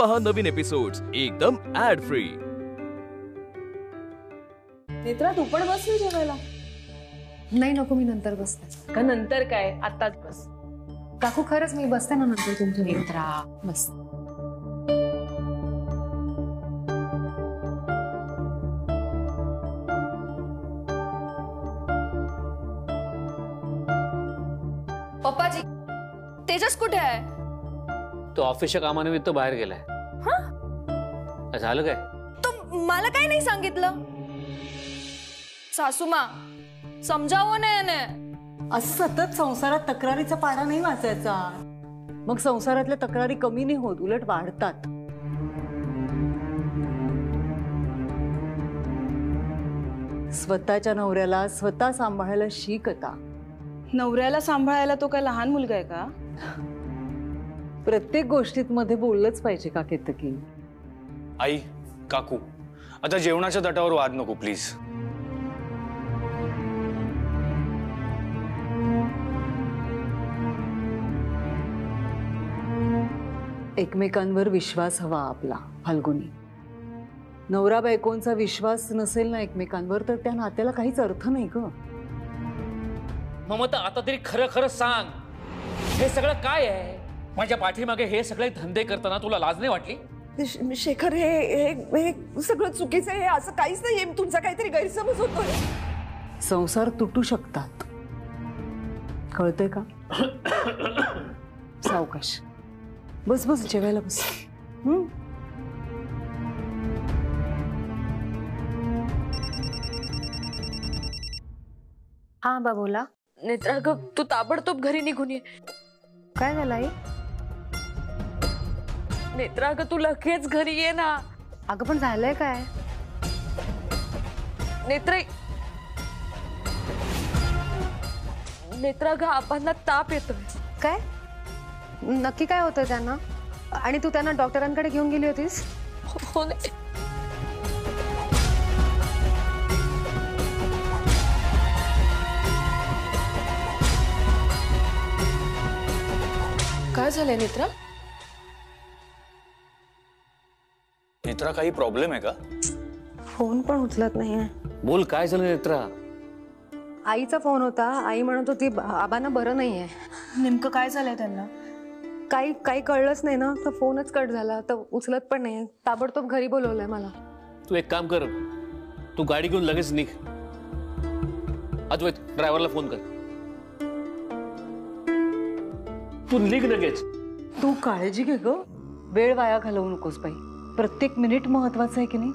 पहा नवीन एपिसोड्स एकदम add free. Netra तू पण बस ना जेवायला। नाही नको, मी नंतर बसते। का नंतर काय, आताच बस। काकू खरंच मी बसते ना नंतर तुमच्या। नेत्रा बस। पप्पाजी, तेजस कुठे आहे? तो ऑफिसच्या कामानिमित्त बाहेर गेलाय। झालं काय? तो मला काय नाही सांगितलं। सासूमा समजावं ना याने। असं सतत संसारात तक्रारीचा पाडा नाही वाचायचा, मग संसारातल्या तक्रारी कमी नाही होत, उलट वाढतात। स्वतःच्या नवऱ्याला स्वतः सांभाळायला शिक आता। नवऱ्याला सांभाळायला तो काय लहान मुलगा आहे का? प्रत्येक गोष्टीत मध्ये बोललंच पाहिजे का केतकी? आई, काकू, आता जेवणाच्या तटावर वाद नको प्लीज। एकमेकांवर विश्वास हवा आपला फाल्गुनी। नवरा बायकोंचा विश्वास नसेल ना एकमेकांवर तर त्या नात्याला काहीच अर्थ नाही ग। ममता, आता तरी खरं खरं सांग, हे सगळं काय आहे? माझ्या पाठीमागे हे सगळे धंदे करताना तुला लाज नाही वाटली? शेखर, हे सगळं चुकीचं आहे, असं काहीच नाहीये, तुमचा काहीतरी गैरसमज होतोय। संसार तुटू शकतात, कळतंय का? सावकाश बस बस, जेवायला बस। हा बा बोला। नेत्रा ग, तू ताबडतोब घरी निघून ये। काय झालं आई? नेत्रा ग, तू लगेच घरी ये ना। अगं पण झालंय काय? नेत्रा ग, आबांना ताप येतोय। काय नक्की काय होतंय त्यांना? आणि तू त्यांना डॉक्टरांकडे घेऊन गेली होतीस? हो नाही। काय झालंय नेत्रा? नेत्रा, काही प्रॉब्लेम आहे का? फोन पण उचलत नाहीये। बोल, काय झालं नेत्रा? आईचा फोन होता, आई म्हणत होती आबांना बरं नाहीये। नेमकं काय झालंय त्यांना? काही कळलंच नाही ना, तर फोनच कट झाला, तर उचलत पण नाहीये। ताबडतोब घरी बोलवलंय मला। तू एक काम कर, तू गाडी घेऊन लगेच निघ। अद्वैत, ड्रायव्हरला फोन कर। तू निघ लगेच। तू काळजी घे ग, वेळ वाया घालवू नकोस बाई। प्रत्येक मिनिट महत्वाचं आहे की नाही?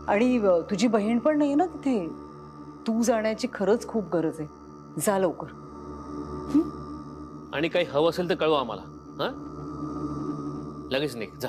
आणि तुझी बहीण पण नाही ना तिथे, तू जाण्याची खरंच खूप गरज आहे। जा लवकर। आणि काही हवं असेल तर कळव आम्हाला। हा, लगेच निघ, जा।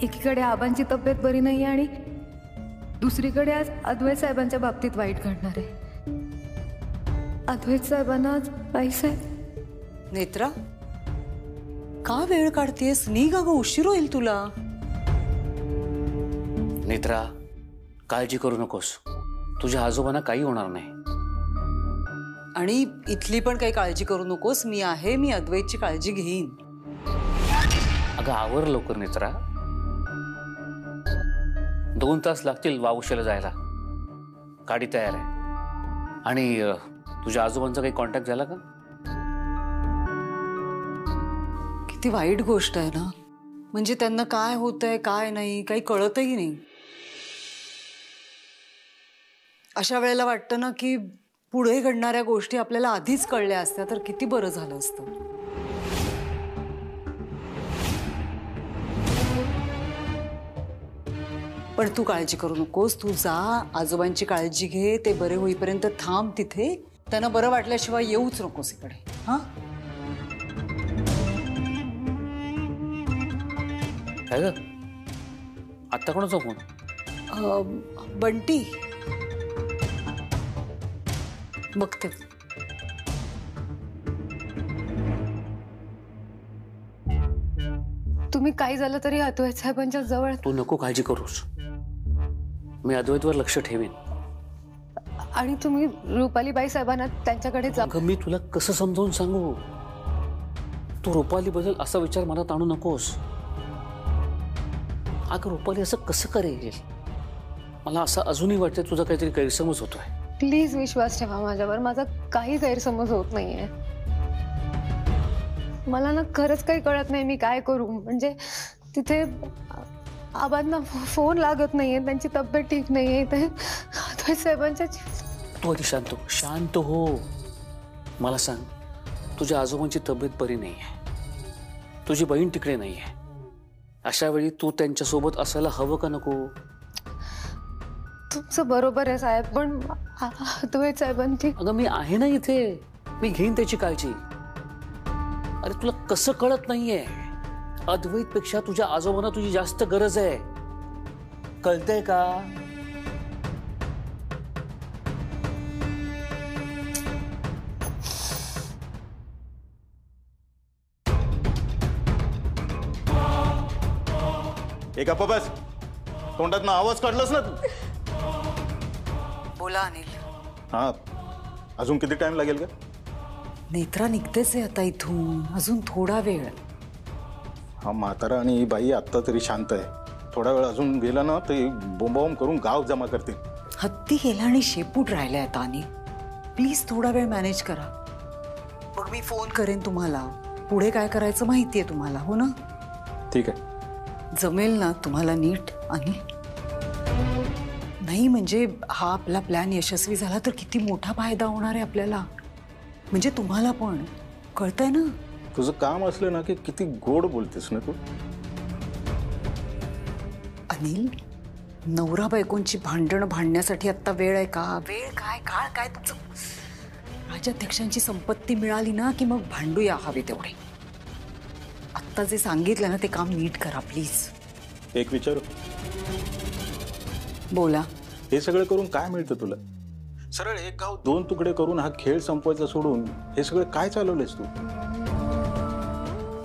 एकीकडे आबांची तब्येत बरी नाही आणि दुसरीकडे आज अद्वैत साहेबांच्या बाबतीत वाईट घडणार आहे। अद्वैत साहेबांना आज बाईसाहेब। नेत्रा, का वेळ काढतेस? निघ अगं, उशीर होईल तुला। नेत्रा, काळजी करू नकोस, तुझ्या आजोबांना काही होणार नाही। आणि इथली पण काही काळजी करू नकोस, मी आहे, मी अद्वैतची काळजी घेईन। अगं आवर लवकर नेत्रा, 2 तास लागतील वावुशाला जायला। गाडी तयार आहे। आणि तुझ्या आजोबांचा काही कॉन्टॅक्ट झाला का? किती वाईट गोष्ट आहे ना, म्हणजे त्यांना काय होतंय काय नाही काही कळतही नाही। अशा वेळेला वाटतं ना की पुढे घडणाऱ्या गोष्टी आपल्याला आधीच कळल्या असत्या तर किती बरं झालं असतं. पण तू काळजी करू नकोस. तू जा, आजोबांची काळजी घे, ते बरे होईपर्यंत थांब तिथे. त्यांना बरं वाटल्याशिवाय येऊच नकोस इकडे. हा काय ग आत्ता कोणाचा फोन? बंटी बघते. तुम्ही काही झालं तरी अद्वैत साहेबांच्या जवळ. तू नको काळजी करूस, मी अद्वैतवर लक्ष ठेवीन. आणि तुम्ही रुपालीबाई साहेबांना त्यांच्याकडे जा. अगं मी तुला कसं समजावून सांगू? तू रुपाली बद्दल असा विचार मनात आणू नकोस. अगं रुपाली असं कसं करेल? मला असं अजूनही वाटतं तुझा काहीतरी गैरसमज होतोय. प्लीज विश्वास ठेवा माझ्यावर. माझा काही गैरसमज होत नाहीये. मला ना खरंच काही कळत नाही मी काय करू. म्हणजे तिथे आबांना फोन लागत नाहीये, त्यांची तब्येत ठीक नाहीये. ते अद्वैत साहेबांच्या तू आधी शांत हो, शांत हो. मला सांग, तुझ्या आजोबांची तब्येत बरी नाहीये, तुझी बहीण तिकडे नाहीये. अशा वेळी तू त्यांच्यासोबत असायला हवं का नको? तुमचं बरोबर आहे साहेब, पण अद्वैत साहेबांची. अगं मी आहे ना इथे, मी घेईन त्याची काळजी. अरे तुला कसं कळत नाहीये? अद्वैत पेक्षा तुझ्या आजोबांना तुझी जास्त गरज आहे, कळतंय का? एक गप्पा बस. तोंडात ना आवाज काढलास ना तू. बोला अनिल. हा, अजून किती टाइम लागेल का? नेत्रा निघतेच आहे आता इथून, अजून थोडा वेळ. हा म्हातारा आणि ही बाई आत्ता तरी शांत आहे. थोडा वेळ अजून गेला ना ते बोंबाबोंब करून गाव जमा करतील. हत्ती गेला आणि शेपूट राहिलाय आता. अनिल प्लीज थोडा वेळ मॅनेज करा. मग मी फोन करेन तुम्हाला. पुढे काय करायचं माहितीये तुम्हाला, हो ना? ठीक आहे. जमेल ना तुम्हाला नीट अनिल? नाही म्हणजे हा आपला प्लॅन यशस्वी झाला तर किती मोठा फायदा होणार आहे आपल्याला. म्हणजे तुम्हाला पण कळतंय ना. तुझं काम असलं ना की किती गोड बोलतेस ना तू. अनिल, नवरा बायकोंची भांडण भांडण्यासाठी आता वेळ आहे का? वेळ काय काळ काय तुमचं? राजाध्यक्षांची संपत्ती मिळाली ना की मग भांडूया हवे तेवढे. आत्ता जे सांगितलं ना ते काम नीट करा प्लीज. एक विचार, बोला. हे सगळं करून काय मिळतं तुला? सरळ एक गाव दोन तुकडे करून हा खेळ संपवायचा सोडून हे सगळं काय चालवलेस तू?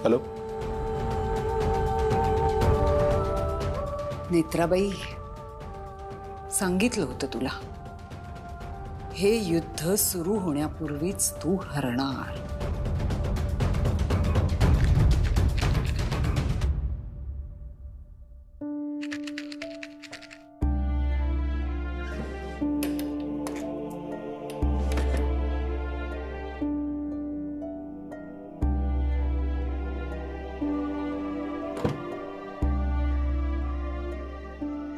हॅलो नेत्राबाई, सांगितलं होतं तुला, हे युद्ध सुरू होण्यापूर्वीच तू हरणार.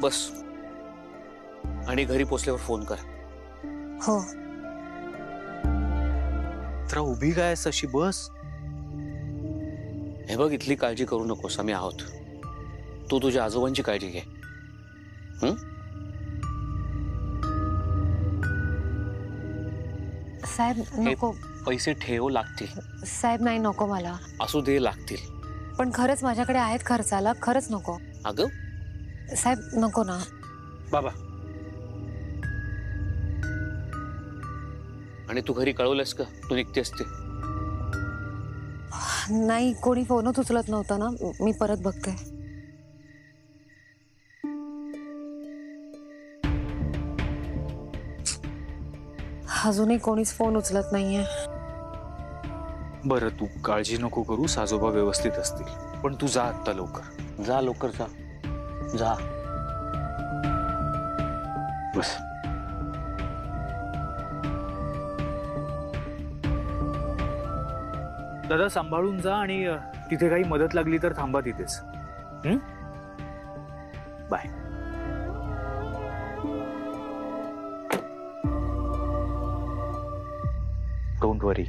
बस आणि घरी पोचल्यावर फोन कर. हो. तर उभी काय अशी बस. हे बघ, इथली काळजी करू नकोस, आम्ही आहोत. तू तुझ्या आजोबांची काळजी घे. साहेब नको. पैसे ठेव लागतील. साहेब नाही, नको मला. असू दे, लागतील. पण खरंच माझ्याकडे आहेत खर्चाला, खरंच नको. अगं साहेब नको ना. बाबा, आणि तू घरी कळवलंस का तू निघते असते? नाही, कोणी फोनच उचलत नव्हता ना. मी परत बघते. अजूनही कोणीच फोन उचलत नाहीये. बरं तू काळजी नको करू, आजोबा व्यवस्थित असतील. पण तू जा आत्ता लवकर. जा लवकर, जा जा. बस. दादा सांभाळून जा आणि तिथे काही मदत लागली तर थांबा तिथेच. बाय. डोंट वरी.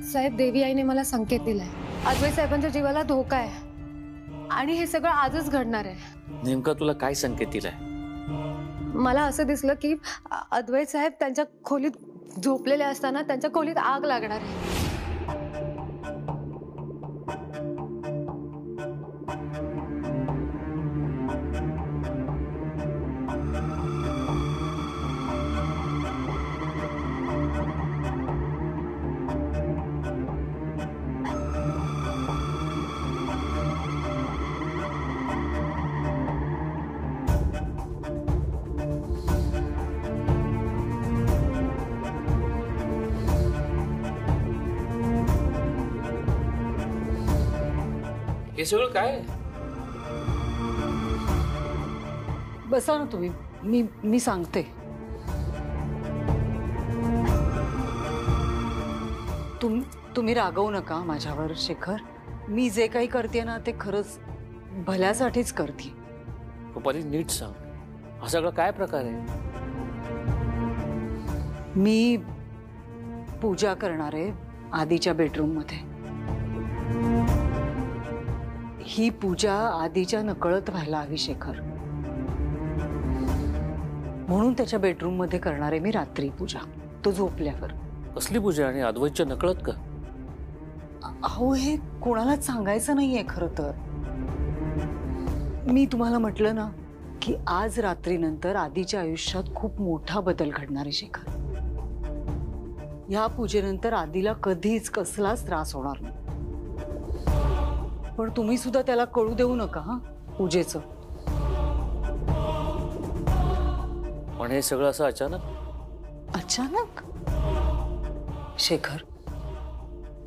साहेब, देवी आईने मला संकेत दिलाय. अद्वैत साहेबांच्या जीवाला धोका आहे आणि हे सगळं आजच घडणार आहे. नेमका तुला काय संकेत दिलाय? मला असं दिसलं की अद्वैत साहेब त्यांच्या खोलीत झोपलेले असताना त्यांच्या खोलीत आग लागणार आहे. हे सगळं काय? बसा ना तुम्ही, मी सांगते. तुम्ही रागवू नका माझ्यावर शेखर. मी जे काही करते ना ते खरंच भल्यासाठीच करते. परी नीट सांग, हा सगळा काय प्रकार आहे? मी पूजा करणार आहे आधीच्या बेडरूम मध्ये. ही पूजा आधीच्या नकळत व्हायला हवी शेखर, म्हणून त्याच्या बेडरूम मध्ये करणार आहे मी रात्री पूजा, तो झोपल्यावर. कसली पूजा आणि अद्वैतच्या नकळत का? अहो, हे कोणालाच सांगायचं नाहीये खरं तर. मी तुम्हाला म्हटलं ना की आज रात्रीनंतर आधीच्या आयुष्यात खूप मोठा बदल घडणार आहे शेखर. ह्या पूजेनंतर आधीला कधीच कसलाच त्रास होणार नाही. पण तुम्ही सुद्धा त्याला कळू देऊ नका हा पूजेचं. पण हे सगळं असं अचानक? अचानक शेखर,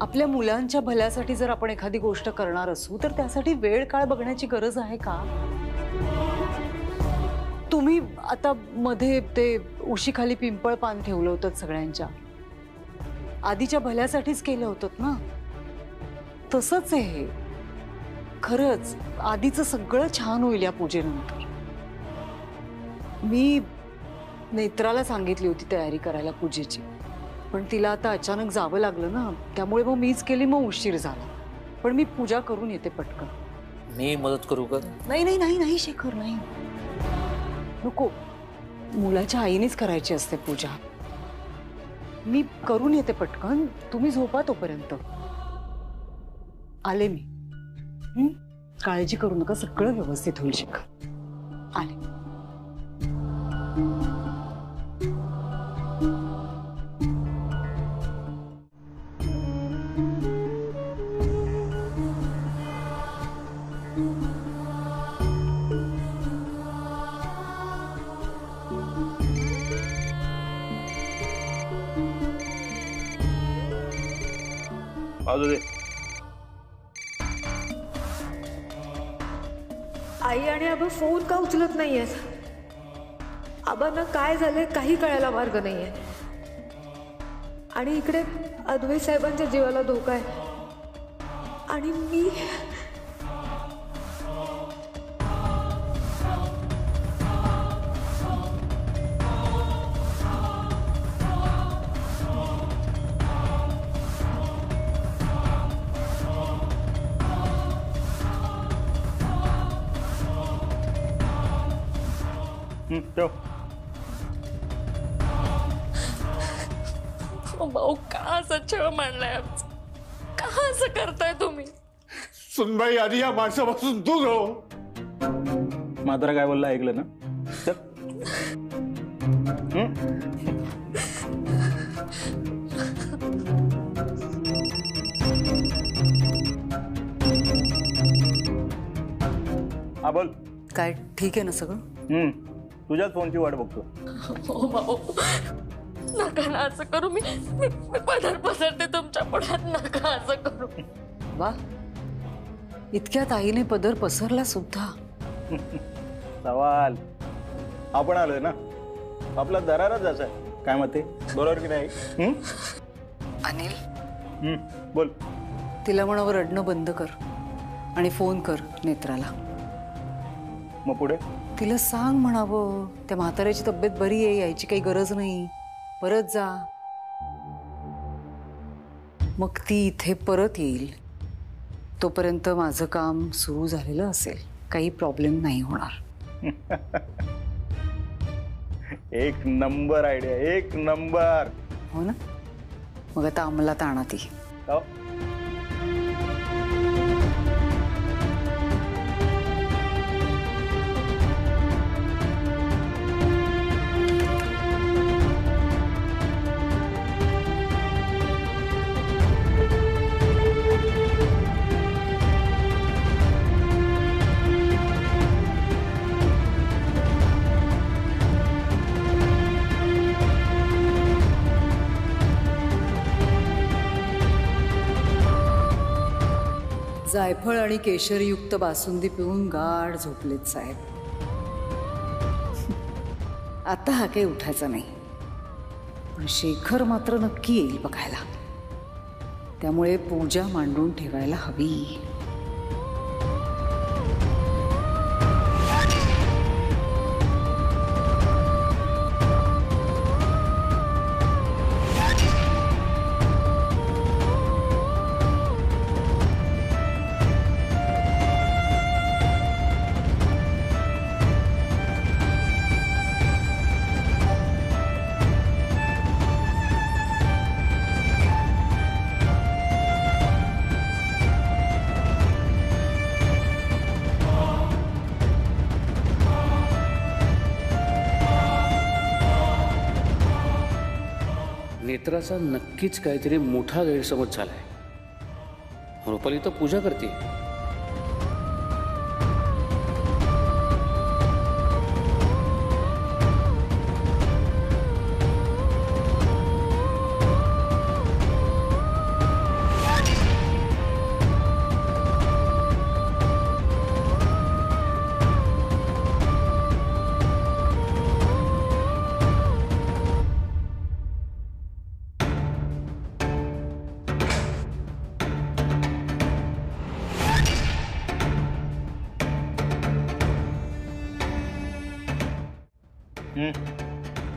आपल्या मुलांच्या भल्यासाठी जर आपण एखादी गोष्ट करणार असू तर त्यासाठी वेळ काळ बघण्याची गरज आहे का? तुम्ही आता मध्ये ते उशीखाली पिंपळ पान ठेवलं होतं सगळ्यांच्या, आधीच्या भल्यासाठीच केलं होतं ना. तसंच आहे खरंच, आधीचं सगळं छान होईल या पूजेनंतर. मी नेत्राला सांगितली होती तयारी करायला पूजेची, पण तिला आता अचानक जावं लागलं ना, त्यामुळे मग मीच केली, मग उशीर झाला. पण मी पूजा करून येते पटकन. मी मदत करू का? नाही नाही नाही नाही शेखर, नाही नको. मुलाच्या आईनेच करायची असते पूजा. मी करून येते पटकन, तुम्ही झोपा तोपर्यंत. आले मी. काळजी करू नका, सगळं व्यवस्थित होईल शेखर. आले. आई आणि आबा फोन का उचलत नाहीयेत? आबांना काय झालंय काही कळायला मार्ग नाहीये. आणि इकडे अद्वैत साहेबांच्या जीवाला धोका आहे. आणि मी भाऊ का असं छळ मांडलाय? का असं करताय तुम्ही? सुनबाई, आधी या माणसापासून दूर हो. म्हातारा काय बोलला ऐकलं ना? चल. हा बोल. काय ठीक आहे ना सगळं? तुझ्याच फोनची वाट बघतो. हो भाऊ, नका ना असं करू. मी पदर पसरते तुमच्या पुढ्यात. नका असं करू. वा, इतक्यात आईने पदर पसरला सुद्धा. सवाल आपण आलोय ना, आपला दरारच असा आहे. काय मते, बरोबर की नाही? अनिल, बोल. तिला म्हणावं रडणं बंद कर आणि फोन कर नेत्राला. मग पुढे तिला सांग म्हणावं त्या म्हाताऱ्याची तब्येत बरी आहे, यायची काही गरज नाही, परत जा. मग ती इथे परत येईल. तोपर्यंत माझं काम सुरू झालेलं असेल, काही प्रॉब्लेम नाही होणार. एक नंबर आयडिया, एक नंबर. हो ना? मग आता अंमलात आणा ती. हो. जायफळ आणि केशरयुक्त बासुंदी पिऊन गाढ झोपलेत साहेब. आता हा काही उठायचा नाही, पण शेखर मात्र नक्की येईल बघायला. त्यामुळे पूजा मांडून ठेवायला हवी. नेत्राचा नक्कीच काहीतरी मोठा गैरसमज झालाय. रुपाली तर पूजा करते.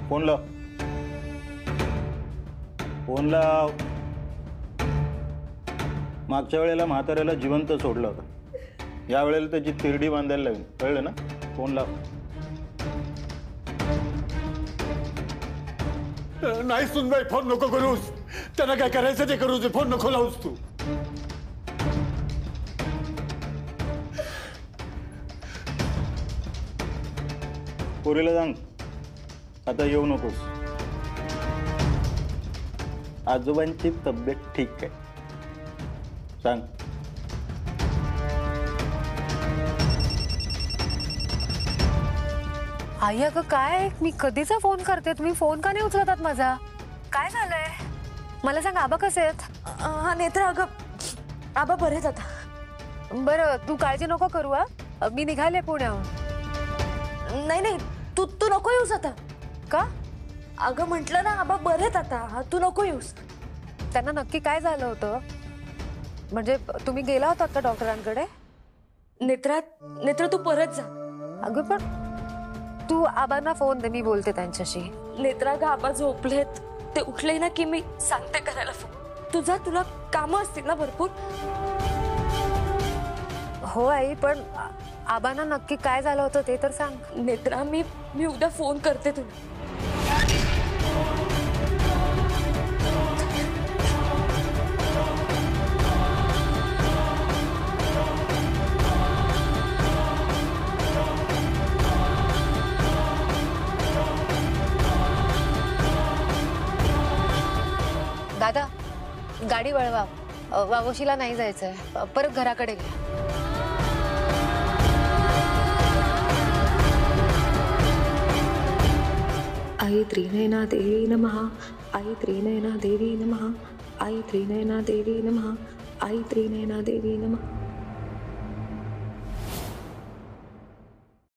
फोन लाव. फोन लाव. मागच्या वेळेला म्हाताऱ्याला जिवंत सोडलं होतं, या वेळेला त्याची तिरडी बांधायला लागेल, कळलं ना? फोन लाव. नाही सुनबाई, फोन नको करूस. त्यांना काय करायचं ते करू दे, फोन नको लावूस तू. पोरीला सांग आता येऊ नकोस. आजोबांची तब्येत ठीक आहे, सांग. आई अगं काय, मी कधीचा फोन करते, तुम्ही फोन का नाही उचलतात माझा? काय झालंय मला सांग. आबा कसे आहेत? हा नेत्रा, अगं आबा बरे आहेत आता. बरं, तू काळजी नको करू. मी निघाले पुण्याहून. नाही नाही, तू नको येऊस आता. का? अगं म्हटलं ना आबा बरे आहेत आता, तू नको येऊस. त्यांना नक्की काय झालं होतं? म्हणजे तुम्ही गेला होता का डॉक्टरांकडे? नेत्रा तू परत जा. अगं पण तू आबांना फोन दे, मी बोलते त्यांच्याशी. नेत्रा ग, आबा झोपलेत, ते उठले ना की मी सांगते करायला फोन. तुझा तुला कामं असतील ना भरपूर. हो आई, पण आबांना नक्की काय झालं होतं ते तर सांग. नेत्रा, मी उद्या फोन करते तुला. दादा गाडी वळवा, वावशीला नाही जायचंय, परत घराकडे घे. आई त्रिनयना देवी नमः, आई त्रिनयना देवी नमः, आई त्रिनयना देवी नमः, आई त्रिनयना देवी नमः.